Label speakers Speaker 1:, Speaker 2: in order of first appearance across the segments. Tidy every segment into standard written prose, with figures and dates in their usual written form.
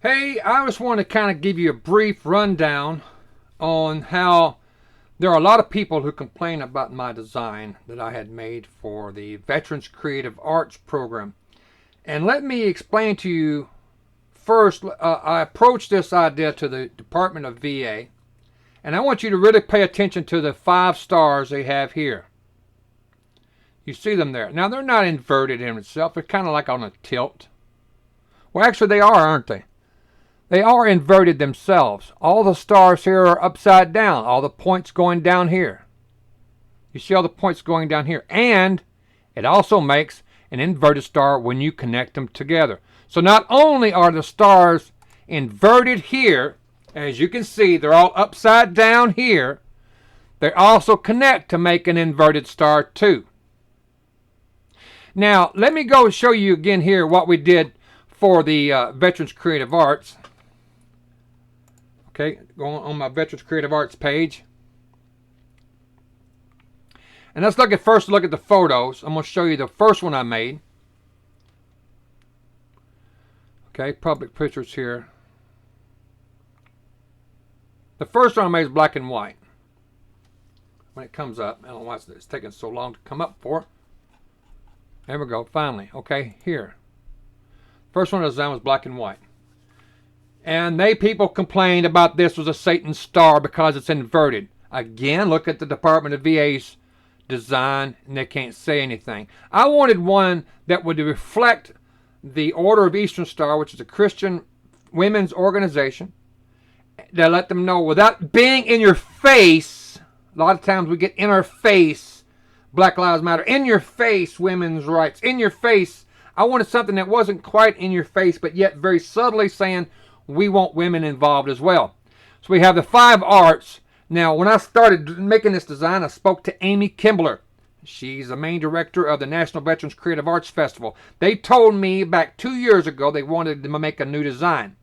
Speaker 1: Hey, I just want to kind of give you a brief rundown on how there are a lot of people who complain about my design that I had made for the Veterans Creative Arts program. And let me explain to you first, I approached this idea to the Department of VA, and I want you to really pay attention to the 5 stars they have here. You see them there. Now, they're not inverted in itself. They're kind of like on a tilt. Well, actually, they are, aren't they? They are inverted themselves. All the stars here are upside down. All the points going down here. You see all the points going down here. And it also makes an inverted star when you connect them together. So not only are the stars inverted here, as you can see, they're all upside down here, they also connect to make an inverted star too. Now, let me go show you again here what we did for the Veterans Creative Arts. Okay, going on my Veterans Creative Arts page. And let's look at the photos. I'm going to show you the first one I made. Okay, public pictures here. The first one I made is black and white. When it comes up, I don't know why it's taking so long to come up for. There we go, finally. Okay, here. First one I designed was black and white. And people complained about this was a Satan star because it's inverted. Again, look at the Department of VA's design, and they can't say anything. I wanted one that would reflect the Order of Eastern Star, which is a Christian women's organization, to let them know without being in your face. A lot of times we get in our face, Black Lives Matter, in your face, women's rights, in your face. I wanted something that wasn't quite in your face, but yet very subtly saying we want women involved as well. So we have the 5 arts. Now, when I started making this design, I spoke to Amy Kimbler. She's the main director of the National Veterans Creative Arts Festival. They told me back 2 years ago they wanted to make a new design.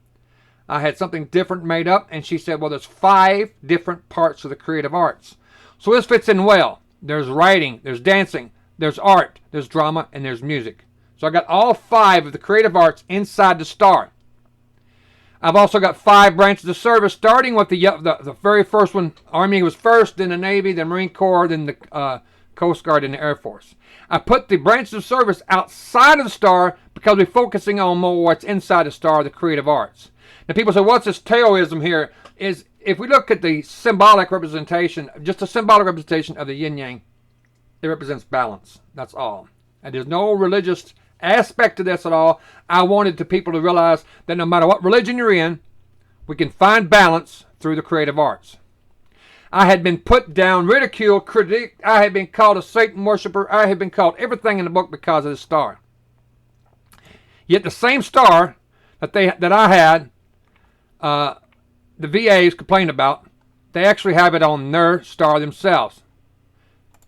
Speaker 1: I had something different made up, and she said, well, there's 5 different parts of the creative arts. So this fits in well. There's writing, there's dancing, there's art, there's drama, and there's music. So I got all 5 of the creative arts inside the star. I've also got 5 branches of service, starting with the very first one. Army was first, then the Navy, then Marine Corps, then the Coast Guard, and the Air Force. I put the branches of service outside of the star because we're focusing on more what's inside the star, the creative arts. Now people say, what's this Taoism here? Is if we look at the symbolic representation, just a symbolic representation of the yin-yang, it represents balance. That's all. And there's no religious aspect to this at all. I wanted the people to realize that no matter what religion you're in, we can find balance through the creative arts. I had been put down, ridiculed, critiqued. I had been called a Satan worshiper. I had been called everything in the book because of this star. Yet the same star that I had, the VAs complained about, they actually have it on their star themselves.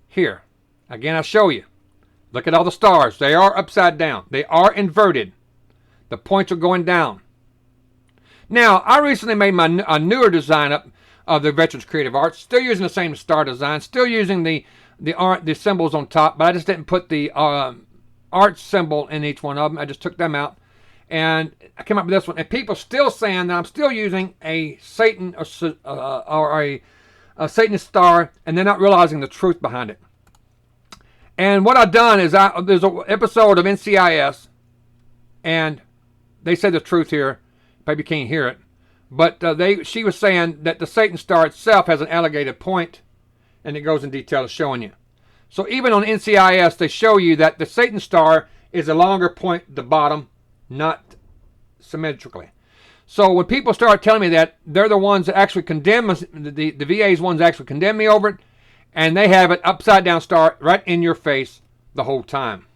Speaker 1: Here, again, I'll show you. Look at all the stars. They are upside down. They are inverted. The points are going down. Now, I recently made a newer design up of the Veterans Creative Arts. Still using the same star design. Still using the symbols on top. But I just didn't put the art symbol in each one of them. I just took them out. And I came up with this one. And people still saying that I'm still using a Satan or a Satanist star. And they're not realizing the truth behind it. And what I've done is there's an episode of NCIS, and they say the truth here. Maybe you can't hear it, but she was saying that the Satan star itself has an elongated point, and it goes in detail showing you. So even on NCIS, they show you that the Satan star is a longer point at the bottom, not symmetrically. So when people start telling me that, they're the ones that actually condemn us. The VA's ones actually condemn me over it. And they have an upside down star right in your face the whole time.